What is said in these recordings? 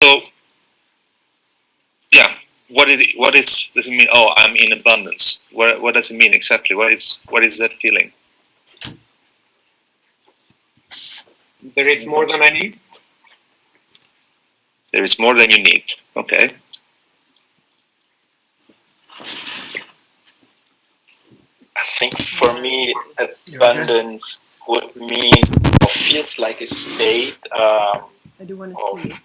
So, yeah, does it mean? Oh, I'm in abundance. What does it mean exactly? What is that feeling? There is more than I need. There is more than you need. Okay. I think for me, abundance would mean or feels like a state I do want to see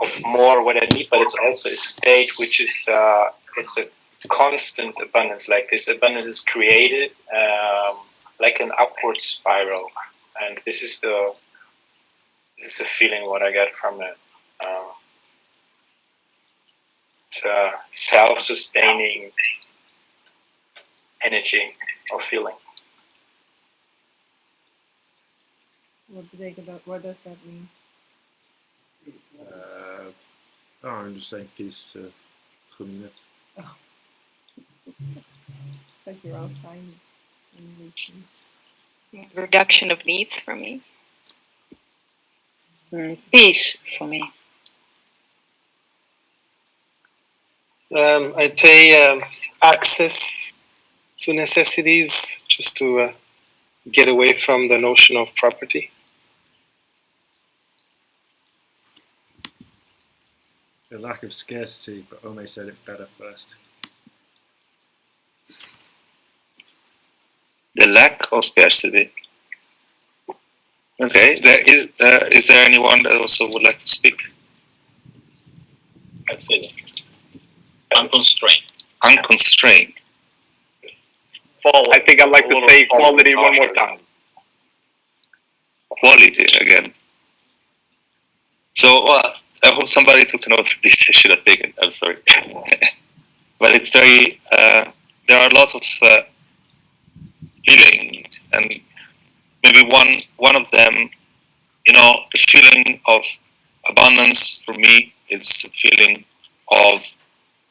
of more what I need, but it's also a state which is it's a constant abundance. Like this abundance is created like an upward spiral, and this is the feeling what I get from it. It's a self-sustaining energy or feeling. What does that mean? I'm just saying peace. Oh. Like you're all silent. Reduction of needs for me. Peace for me. I'd say access to necessities, just to get away from the notion of property. A lack of scarcity, but Ome said it better first. The lack of scarcity. Okay. Is there anyone that also would like to speak? I'd say that. Unconstrained. Unconstrained. I think I'd like to say quality one more time. Quality again. So I hope somebody took note of this. I should have taken. I'm sorry, but it's very. There are lots of feelings, and maybe one of them, the feeling of abundance for me is a feeling of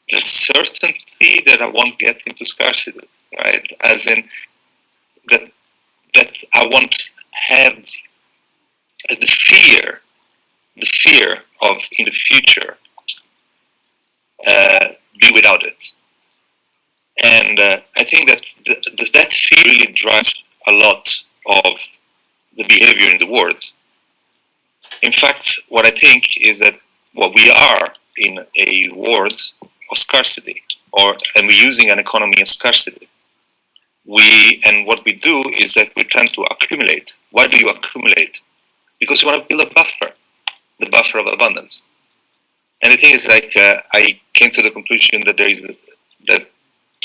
the certainty that I won't get into scarcity, right? As in that I won't have the fear of in the future be without it. And I think that that fear really drives a lot of the behavior in the world. In fact, what I think is that we are in a world of scarcity, and we're using an economy of scarcity. And what we do is that we tend to accumulate. Why do you accumulate? Because you want to build a buffer, the buffer of abundance. And the thing is, I came to the conclusion that that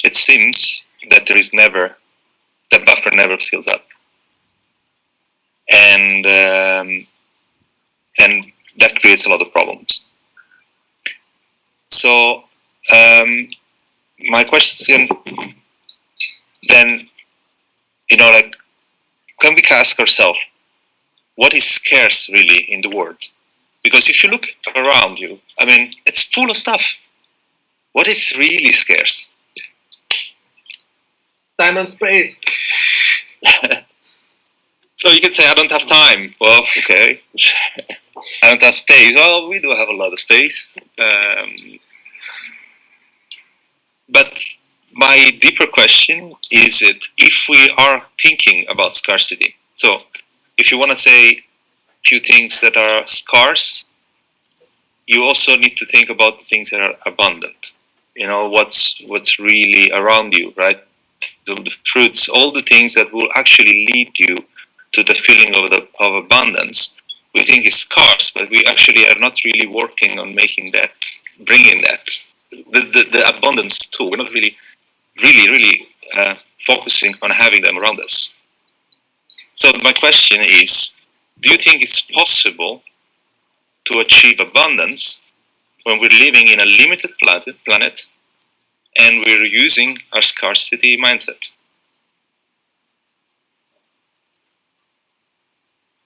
it seems that that buffer never fills up, and that creates a lot of problems. So my question then, can we ask ourselves, what is scarce really in the world? Because if you look around you, it's full of stuff. What is really scarce? Time and space. So you could say, I don't have time. Well, okay. I don't have space. Well, we do have a lot of space. But my deeper question is if we are thinking about scarcity. So if you want to say a few things that are scarce, you also need to think about the things that are abundant. What's really around you, right? The fruits, all the things that will actually lead you to the feeling of abundance, we think is scarce, but we actually are not really working on making that, bringing that, the abundance too. We're not really focusing on having them around us. So my question is, do you think it's possible to achieve abundance when we're living in a limited planet and we're using our scarcity mindset?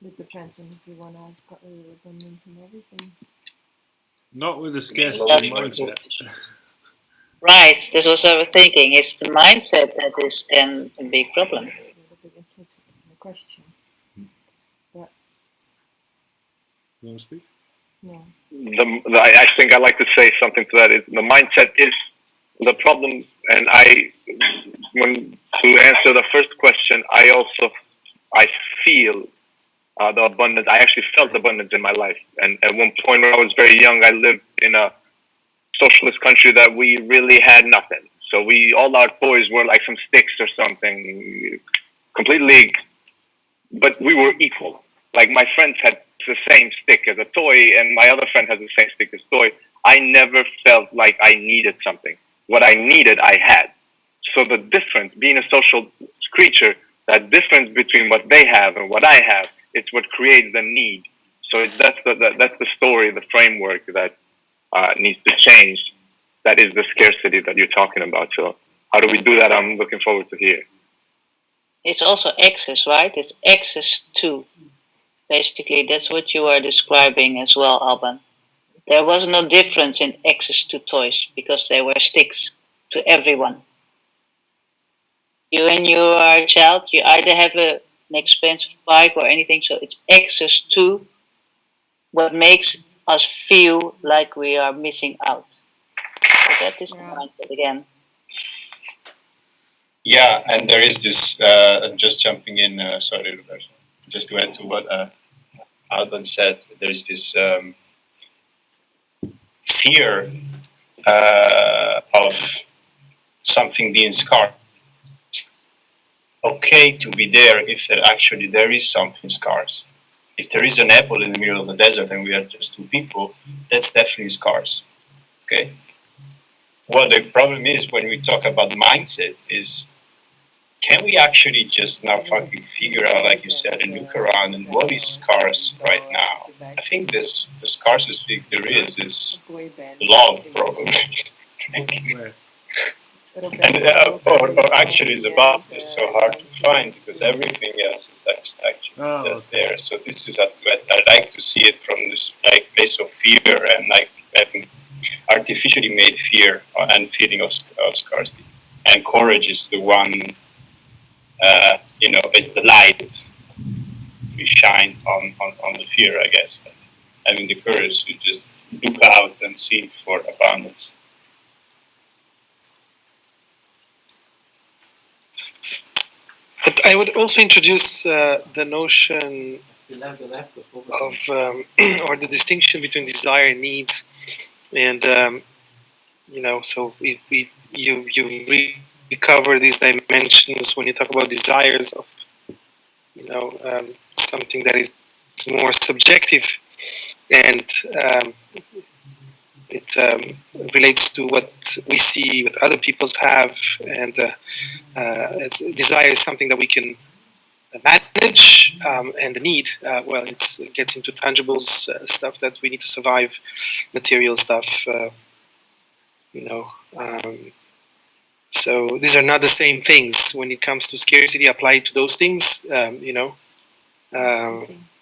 It depends on if you want to have abundance and everything. Not with the scarcity mindset. Right, that's what I was thinking. It's the mindset that is then a big problem. It's a little bit implicit in the question. But You want to speak? No. I think I like to say something to that. Is the mindset is the problem, and when to answer the first question, I feel the abundance. I actually felt abundance in my life, and at one point when I was very young, I lived in a socialist country that we really had nothing. So all our toys were like some sticks or something, completely. But we were equal. Like my friends had the same stick as a toy, and my other friend has the same stick as toy. I never felt like I needed something. What I needed, I had. So the difference, being a social creature, that difference between what they have and what I have, it's what creates the need. So that's the story, the framework that needs to change. That is the scarcity that you're talking about. So how do we do that? I'm looking forward to hear. It's also access, right? It's access to. Basically, that's what you are describing as well, Alban. There was no difference in access to toys because they were sticks to everyone. When you are a child, you either have an expensive bike or anything, so it's access to what makes us feel like we are missing out. So that is the mindset again. Yeah, and there is this, just jumping in, sorry, Roberto, just to add to what Alban said, there's this fear of something being scarce. Okay to be there if there is something scarce. If there is an apple in the middle of the desert and we are just two people, that's definitely scarce. Okay. Well, the problem is when we talk about mindset is, can we actually just now fucking figure out, like you said, and look around and what is scarce right now? I think the scarcest thing there is love, probably. And or actually, it's about it's so hard to find because everything else is actually just there. So this is what I like to see it from this like place of fear and like having artificially made fear and feeling of scarcity. And courage is the one, is the light we shine on the fear, I guess. Having the courage to just look out and see for abundance. But I would also introduce the notion of or the distinction between desire and needs, and so you recover these dimensions when you talk about desires of something that is more subjective, and it relates to what we see, what other people's have, and desire is something that we can manage, and the need, it gets into tangibles, stuff that we need to survive, material stuff, so these are not the same things. When it comes to scarcity applied to those things,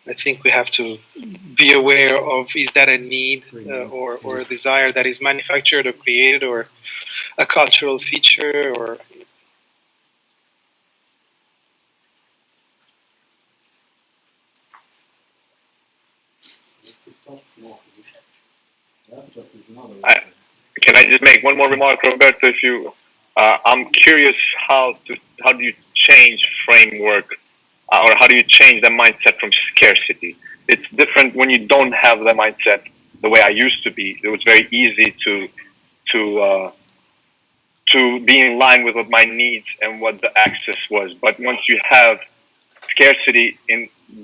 I think we have to be aware of, is that a need or a desire that is manufactured or created or a cultural feature or... Can I just make one more remark, Roberto? If you, I'm curious how do you change framework, or how do you change the mindset from scarcity? It's different when you don't have the mindset the way I used to be. It was very easy to be in line with what my needs and what the access was. But once you have scarcity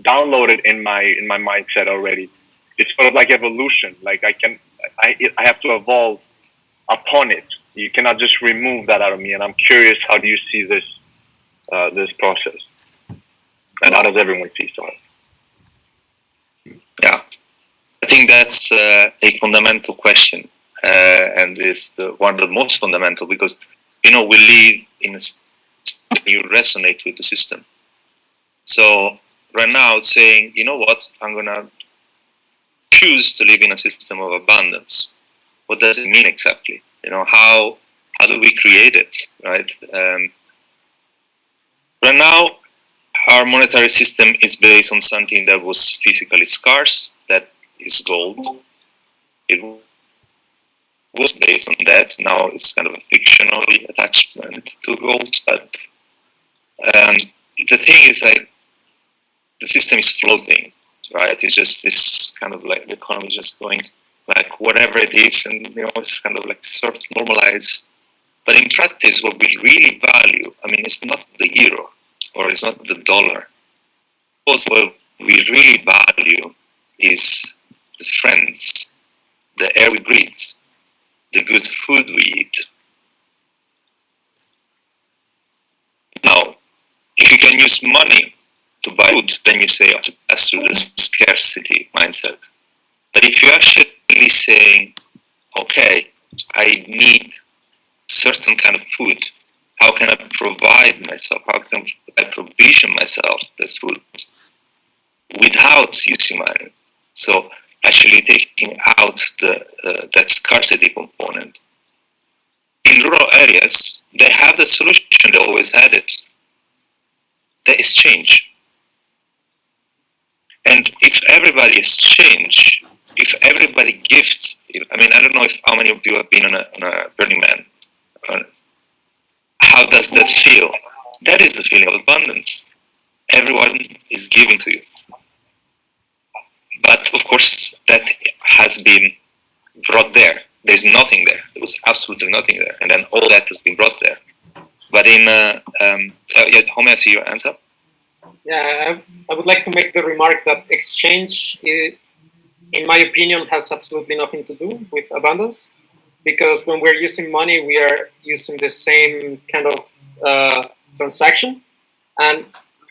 downloaded in my mindset already, it's sort of like evolution. Like I have to evolve upon it. You cannot just remove that out of me. And I'm curious, how do you see this process? And how does everyone see it? Yeah, I think that's a fundamental question, and is one of the most fundamental, because we live in you resonate with the system. So right now, it's saying, you know what, I'm gonna choose to live in a system of abundance. What does it mean exactly? How do we create it, right? Right now, our monetary system is based on something that was physically scarce, that is gold, based on that. Now it's kind of a fictional attachment to gold, but the thing is, like, the system is floating, right? It's just this kind of like the economy is just going like whatever it is, and it's kind of like sort of normalized. But in practice, what we really value, I mean, it's not the euro or it's not the dollar. Also, what we really value is the friends, the air we breathe, the good food we eat. Now, if you can use money to buy food, then you say, to pass through the scarcity mindset. But if you're actually saying, okay, I need certain kind of food, how can I provide myself? How can I provision myself that food without using money? So actually taking out that scarcity component. In rural areas, they have the solution, they always had it. There is change. And if everybody exchange, if everybody gives, I mean, I don't know how many of you have been on a Burning Man. How does that feel? That is the feeling of abundance. Everyone is giving to you. But of course, that has been brought there. There's nothing there. There was absolutely nothing there. And then all that has been brought there. But in, how may I see your answer? Yeah, I would like to make the remark that exchange, in my opinion, has absolutely nothing to do with abundance. Because when we're using money, we are using the same kind of transaction. And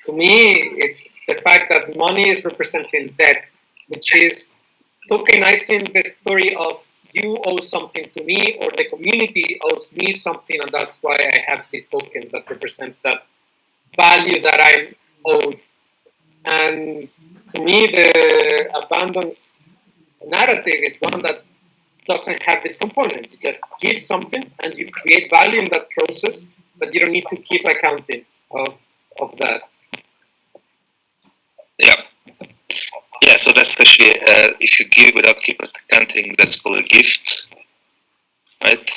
to me, it's the fact that money is representing debt, which is tokenizing the story of you owe something to me, or the community owes me something, and that's why I have this token that represents that value that I'm owed. And to me, the abundance narrative is one that doesn't have this component. You just give something and you create value in that process, but you don't need to keep accounting of that. Yeah. Yeah, so that's actually, if you give without keep accounting, that's called a gift, right?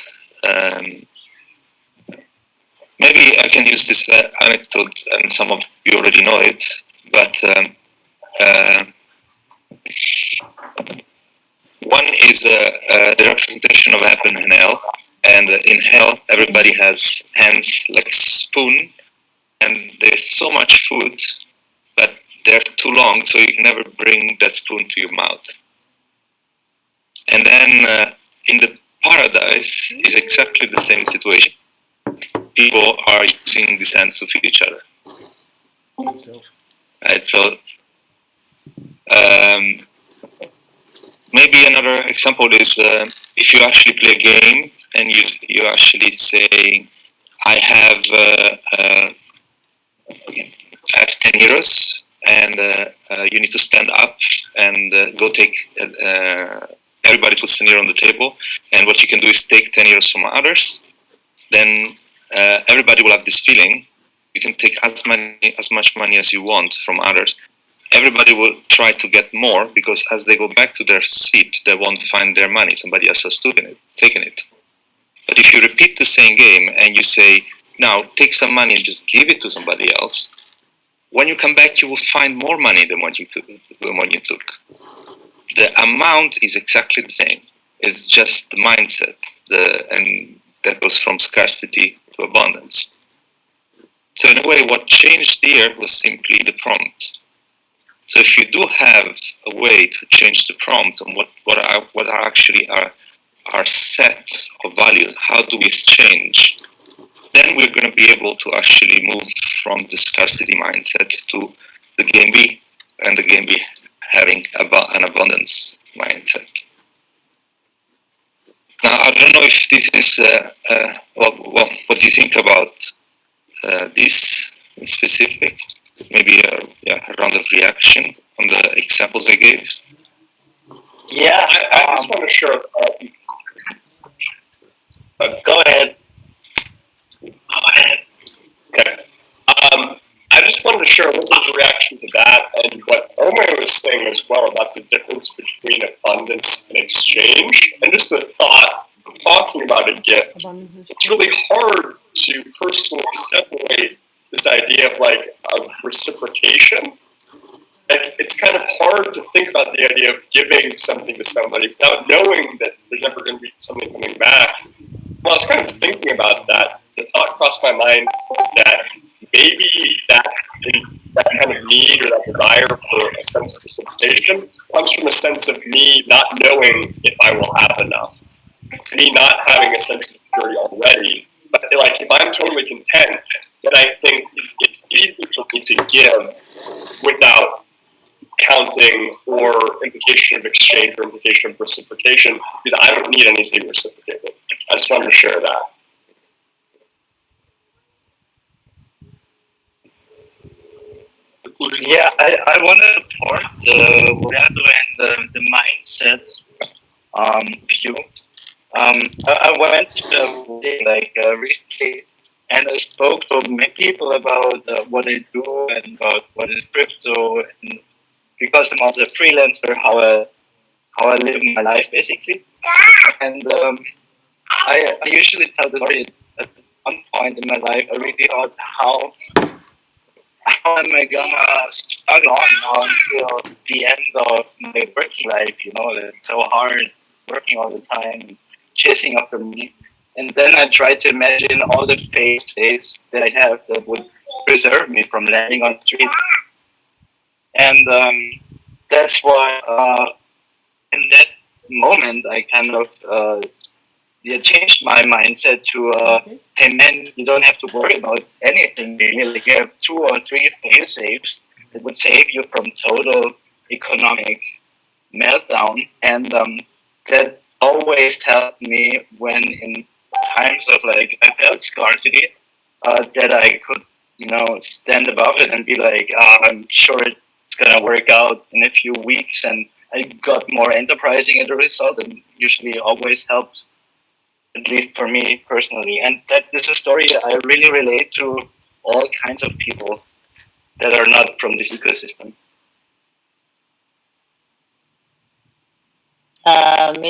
Maybe I can use this anecdote, and some of you already know it, but one is the representation of heaven and hell. And in hell, everybody has hands like a spoon, and there's so much food, but they're too long, so you can never bring that spoon to your mouth. And then in the paradise is exactly the same situation. People are using these hands to feed each other. Right, so maybe another example is if you actually play a game and you actually say, I have 10 euros, and you need to stand up and go take, everybody puts 10 euros on the table, and what you can do is take 10 euros from others, then everybody will have this feeling. You can take as much money as you want from others. Everybody will try to get more, because as they go back to their seat, they won't find their money. Somebody else has taken it. But if you repeat the same game and you say, now take some money and just give it to somebody else, when you come back, you will find more money than what you took. The amount is exactly the same. It's just the mindset, and that goes from scarcity to abundance. So in a way, what changed here was simply the prompt. So if you do have a way to change the prompt on what are actually our set of values, how do we exchange, then we're going to be able to actually move from the scarcity mindset to the game B, and the game B having an abundance mindset. Now, I don't know if this is, what do you think about this in specific? Maybe a round of reaction on the examples I gave. Yeah, I just want to share. Go ahead. Okay. I just wanted to share a little bit of reaction to that, and what Omer was saying as well about the difference between abundance and exchange, and just the thought talking about a gift, Abundance is it's really hard to personally separate this idea of reciprocation. Like, it's kind of hard to think about the idea of giving something to somebody without knowing that there's never going to be something coming back. Well, I was kind of thinking about that. The thought crossed my mind that maybe that kind of need or that desire for a sense of reciprocation comes from a sense of me not knowing if I will have enough. Me not having a sense of security already. But like, if I'm totally content, then I think it's easy for me to give without counting or implication of exchange or implication of reciprocation, because I don't need anything reciprocated. I just wanted to share that. Yeah, I want to report the Leandro and the mindset view. I went recently and I spoke to many people about what I do and about what is crypto, and because I'm also a freelancer, how I live my life basically. And I usually tell the story at one point in my life. I really thought how am I gonna struggle on until the end of my working life? You know, it's so hard working all the time, chasing after money. And then I tried to imagine all the phases that I have that would preserve me from landing on the street. And that's why in that moment I kind of changed my mindset to hey man, you don't have to worry about anything really. Like, you have 2 or 3 fail safes that would save you from total economic meltdown, and that always helped me when in times of like I felt scarcity, that I could stand above it and be like, I'm sure it's gonna work out in a few weeks, and I got more enterprising as a result, and usually always helped, at least for me personally. And that is a story I really relate to all kinds of people that are not from this ecosystem.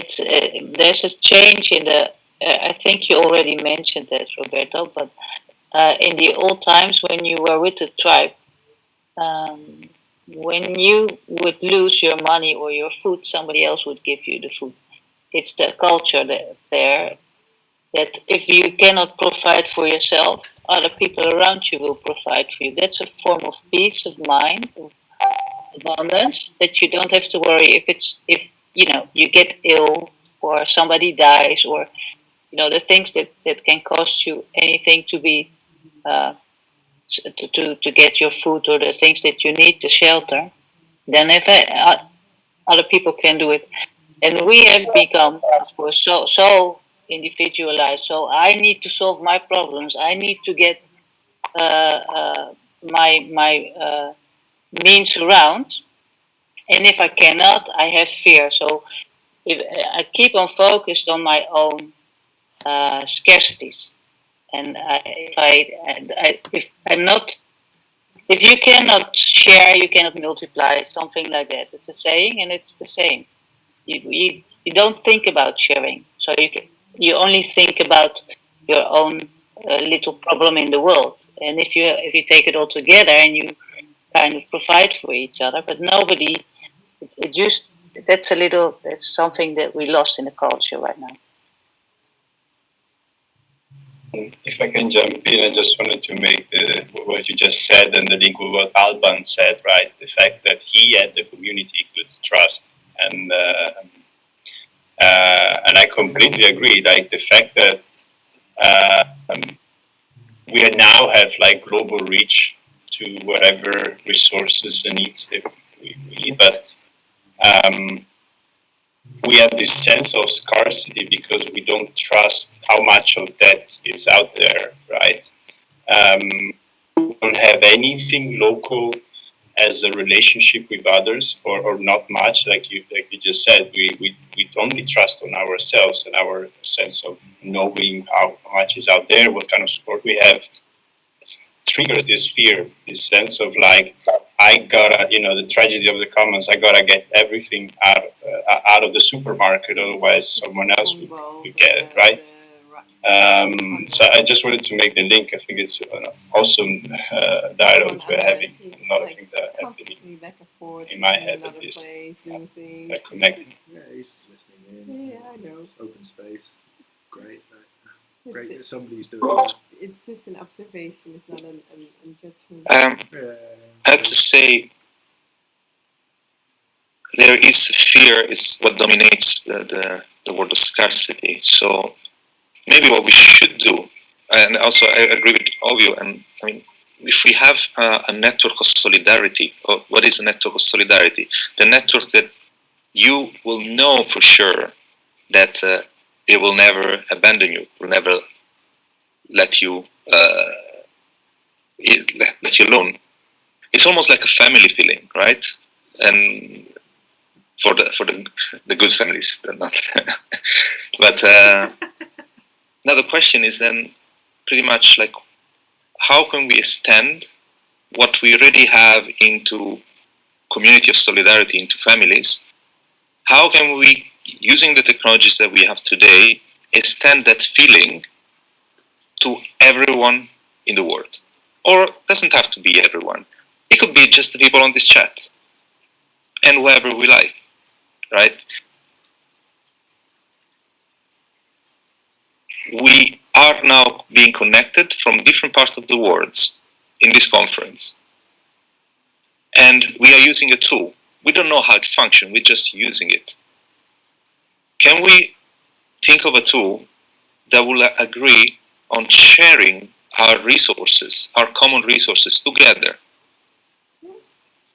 It's there's a change in the. I think you already mentioned that, Roberto. But in the old times when you were with the tribe, when you would lose your money or your food, somebody else would give you the food. It's the culture there that if you cannot provide for yourself, other people around you will provide for you. That's a form of peace of mind, of abundance, that you don't have to worry if you get ill or somebody dies, or the things that can cost you anything to be to get your food, or the things that you need, the shelter. Then if other people can do it, and we have become, of course, so individualized. So I need to solve my problems. I need to get my means around, and if I cannot, I have fear. So if I keep on focused on my own scarcities, and if you cannot share, you cannot multiply, something like that. It's a saying, and it's the same. You don't think about sharing, so you only think about your own little problem in the world. And if you take it all together and you kind of provide for each other, but nobody, it just that's something that we lost in the culture right now. If I can jump in, I just wanted to make what you just said and the link with what Alban said, right? The fact that he had the community could trust, and I completely agree. Like, the fact that we now have like global reach to whatever resources and needs that we need, but we have this sense of scarcity because we don't trust how much of that is out there, right? We don't have anything local as a relationship with others, or not much, like you just said. We only trust on ourselves and our sense of knowing how much is out there, what kind of support we have. It triggers this fear, this sense of like, I gotta, the tragedy of the commons. I gotta get everything out of the supermarket, otherwise someone else would get it, right? So I just wanted to make the link. I think it's an awesome dialogue we're having. A lot of things are happening in my head at least. They're connected. Yeah, he's just listening in. Yeah, I know. Open space. Great. Great that It's, somebody's doing that. it's just an observation, it's not a judgment. I have to say, there is fear is what dominates the word of scarcity. So maybe what we should do, and also I agree with all of you, and I mean, if we have a network of solidarity, or what is a network of solidarity? The network that you will know for sure that it will never abandon you, will never let you let you alone. It's almost like a family feeling, right? And for the good families, not. But now the question is then pretty much like, how can we extend what we already have into community of solidarity, into families? How can we, using the technologies that we have today, extend that feeling to everyone in the world? Or it doesn't have to be everyone. It could be just the people on this chat and whoever we like, right? We are now being connected from different parts of the world in this conference. And we are using a tool. We don't know how it functions, we're just using it. Can we think of a tool that will agree on sharing our resources, our common resources together,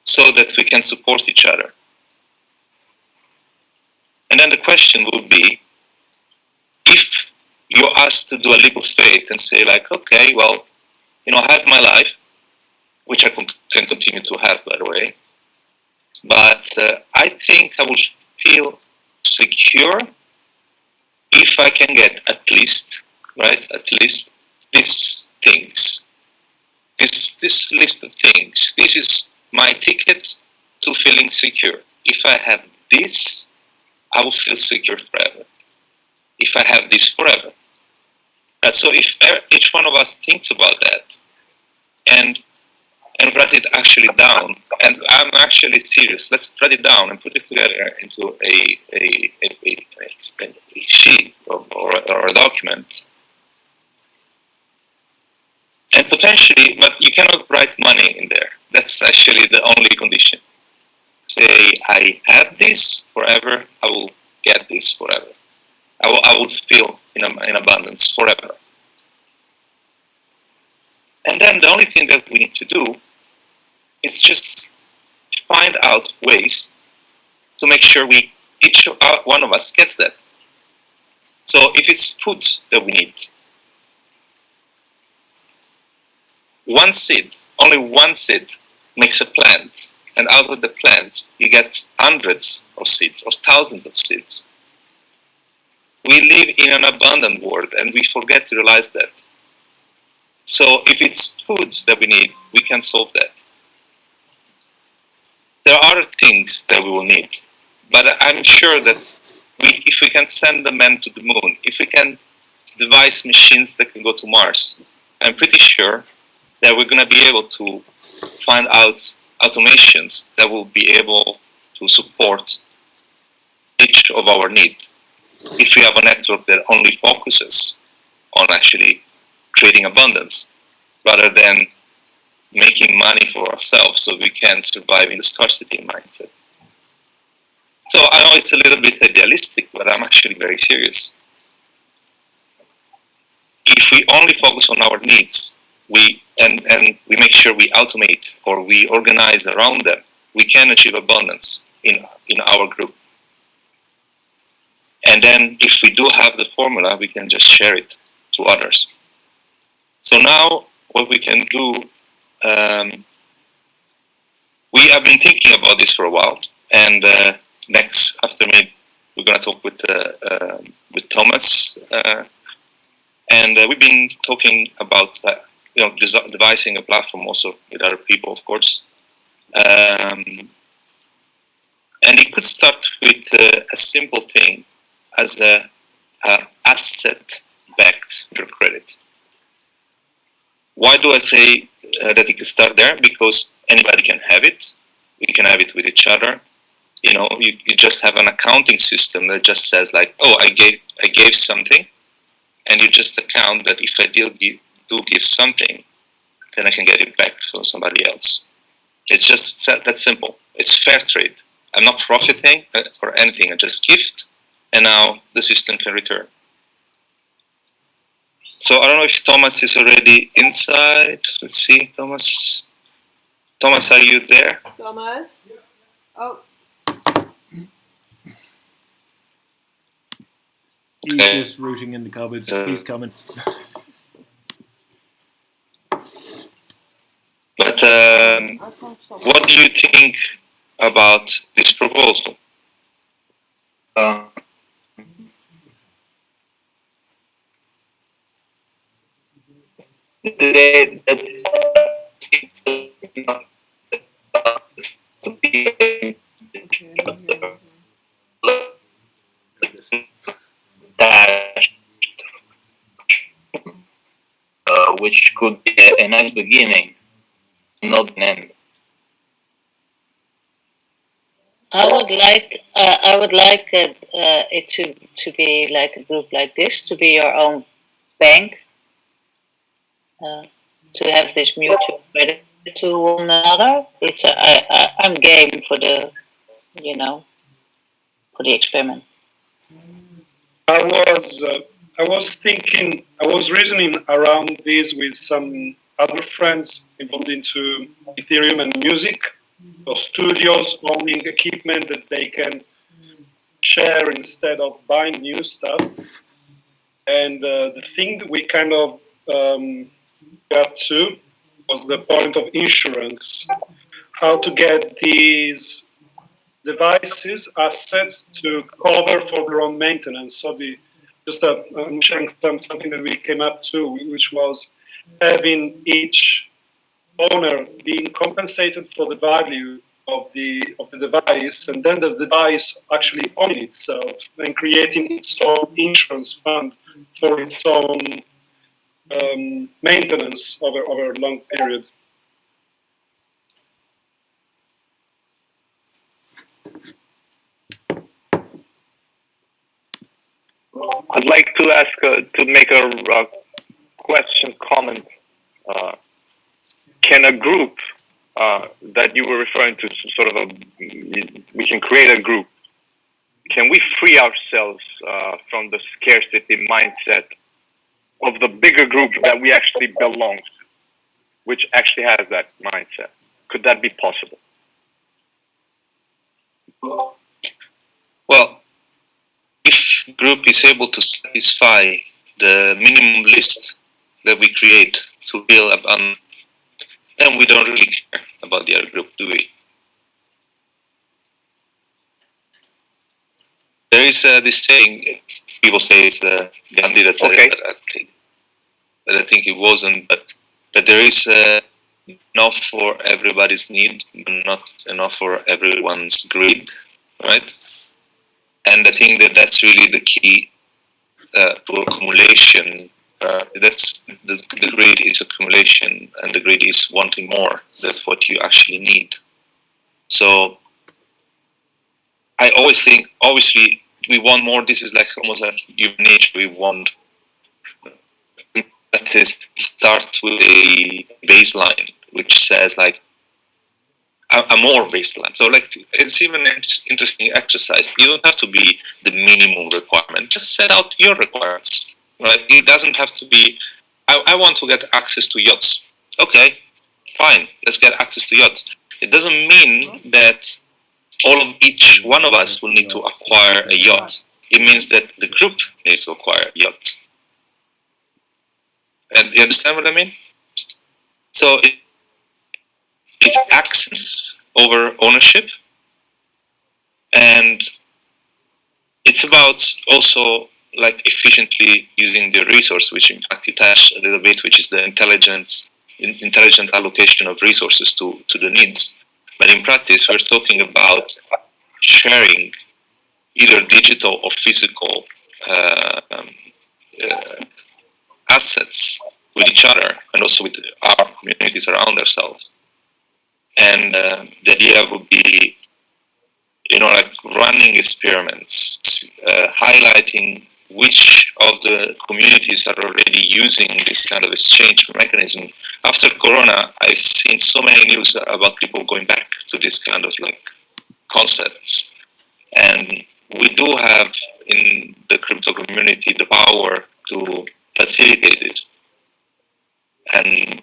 so that we can support each other? And then the question would be, if you're asked to do a leap of faith and say like, okay, well, I have my life, which I can continue to have, by the way, but I think I will feel secure if I can get at least these things, this list of things. This is my ticket to feeling secure. If I have this, I will feel secure forever. If I have this forever. So if each one of us thinks about that and write it actually down, and I'm actually serious, let's write it down and put it together into a sheet or a document. And potentially, but you cannot write money in there. That's actually the only condition. Say, I have this forever, I will get this forever. I will feel in abundance forever. And then the only thing that we need to do is just find out ways to make sure each one of us gets that. So if it's food that we need, only one seed makes a plant, and out of the plant you get hundreds of seeds or thousands of seeds. We live in an abundant world and we forget to realize that. So if it's food that we need, we can solve that. There are other things that we will need, but I'm sure that if we can send the man to the moon, if we can devise machines that can go to Mars, I'm pretty sure that we're going to be able to find out automations that will be able to support each of our needs. If we have a network that only focuses on actually creating abundance, rather than making money for ourselves so we can survive in the scarcity mindset. So I know it's a little bit idealistic, but I'm actually very serious. If we only focus on our needs, and we make sure we automate or we organize around them, we can achieve abundance in our group. And then if we do have the formula, we can just share it to others. So now what we can do, we have been thinking about this for a while, and next after me we're going to talk with Thomas, and we've been talking about devising a platform also with other people, of course, Um, and it could start with a simple thing as a asset-backed credit. Why do I say that it can start there? Because anybody can have it. We can have it with each other. You know, you just have an accounting system that just says like, oh, I gave something, and you just account that if I do give something, then I can get it back from somebody else. It's just that simple. It's fair trade. I'm not profiting or anything. I just gift, and now the system can return. So I don't know if Thomas is already inside. Let's see, Thomas. Thomas, are you there? Thomas? Oh, He's just rooting in the cupboards. He's coming. But what do you think about this proposal? Which could be a nice beginning, not an end. I would like it to be like a group like this, to be your own bank, to have this mutual credit to one another. I'm game for the, for the experiment. I was reasoning around this with some other friends involved into Ethereum and music, or studios owning equipment that they can share instead of buying new stuff. And the thing that we kind of got to was the point of insurance, how to get these devices, assets to cover for their own maintenance. So I'm sharing something that we came up to, which was having each owner being compensated for the value of the device, and then the device actually owning itself and creating its own insurance fund for its own maintenance over a long period. I'd like to ask to make a question comment. Can a group that you were referring to, sort of we can create a group? Can we free ourselves from the scarcity mindset of the bigger group that we actually belong to, which actually has that mindset? Could that be possible? Well, if the group is able to satisfy the minimum list that we create to build upon, then we don't really care about the other group, do we? There is this saying, people say it's Gandhi that said it, but I think it wasn't, but that there is enough for everybody's need, but not enough for everyone's greed, right? And I think that's really the key to accumulation. The greed is accumulation, and the greed is wanting more than what you actually need. So I always think, obviously, we want more. This is like almost like human nature. We want. That is, start with a baseline, which says like a more baseline. So like it's even an interesting exercise. You don't have to be the minimum requirement. Just set out your requirements. Right? It doesn't have to be. I want to get access to yachts. Okay, fine. Let's get access to yachts. It doesn't mean that each one of us will need to acquire a yacht. It means that the group needs to acquire a yacht. And you understand what I mean? So it's access over ownership, and it's about also like efficiently using the resource, which in fact you touched a little bit, which is the intelligent allocation of resources to the needs. But in practice, we're talking about sharing either digital or physical assets with each other and also with our communities around ourselves. And the idea would be, like running experiments, highlighting which of the communities are already using this kind of exchange mechanism. After Corona, I've seen so many news about people going back to this kind of concepts. And we do have in the crypto community the power to facilitate it. And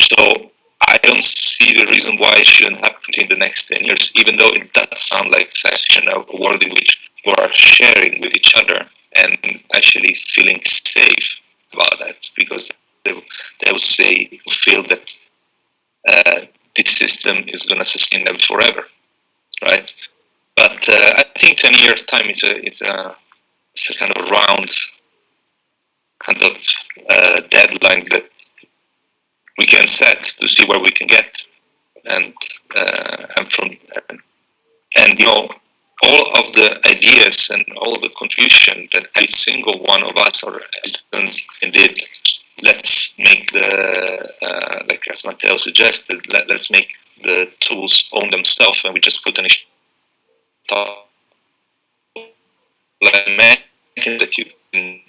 so I don't see the reason why it shouldn't happen in the next 10 years, even though it does sound like science fiction, a world in which we are sharing with each other and actually feeling safe about that, because they would feel that this system is going to sustain them forever, right? But I think 10 years time is a kind of round kind of deadline that we can set to see where we can get, and all of the ideas and all the contribution that every single one of us or residents did. Let's make the like as Matteo suggested. Let's make the tools own themselves, and we just put an like that you can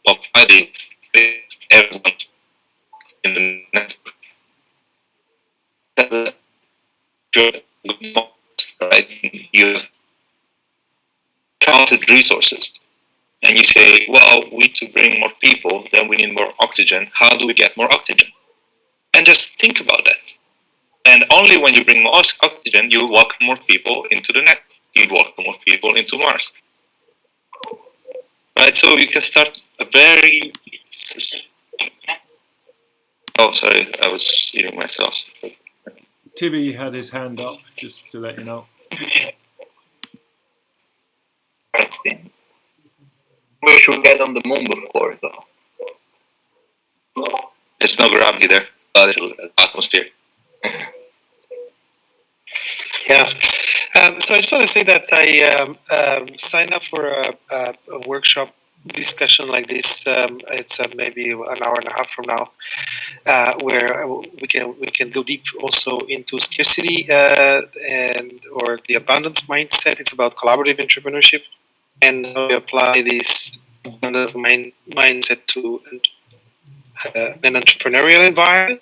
already everyone in the network. That's a good point, right? You have counted resources, and you say, well, we need to bring more people, then we need more oxygen. How do we get more oxygen? And just think about that. And only when you bring more oxygen, you welcome more people into the network. You welcome more people into Mars. Right, so you can start a very... Oh, sorry, I was eating myself. Tibby had his hand up, just to let you know. We should get on the moon before, though. There's no gravity there, but it's atmosphere. Yeah. So I just want to say that I signed up for a workshop discussion like this. It's maybe an hour and a half from now, where we can go deep also into scarcity or the abundance mindset. It's about collaborative entrepreneurship and how we apply this abundance mindset to an entrepreneurial environment.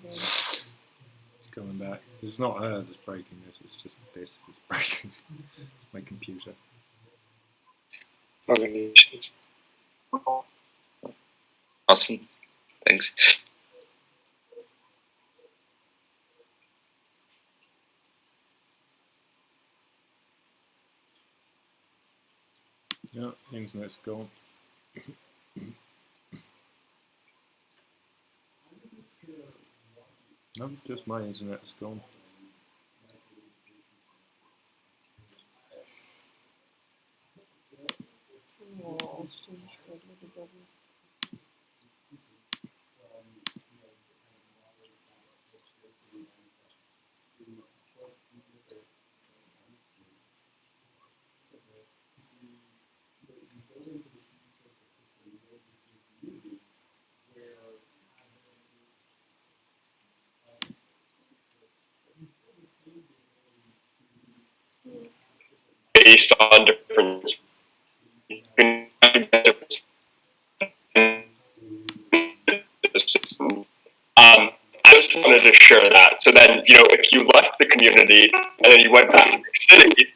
It's coming back. It's not her that's breaking this, it's just this that's breaking. It's my computer. Organizations. Awesome. Thanks. Yeah, internet's gone. No, just my internet's gone. Based on different I just wanted to share that. So then, if you left the community and then you went back to the city,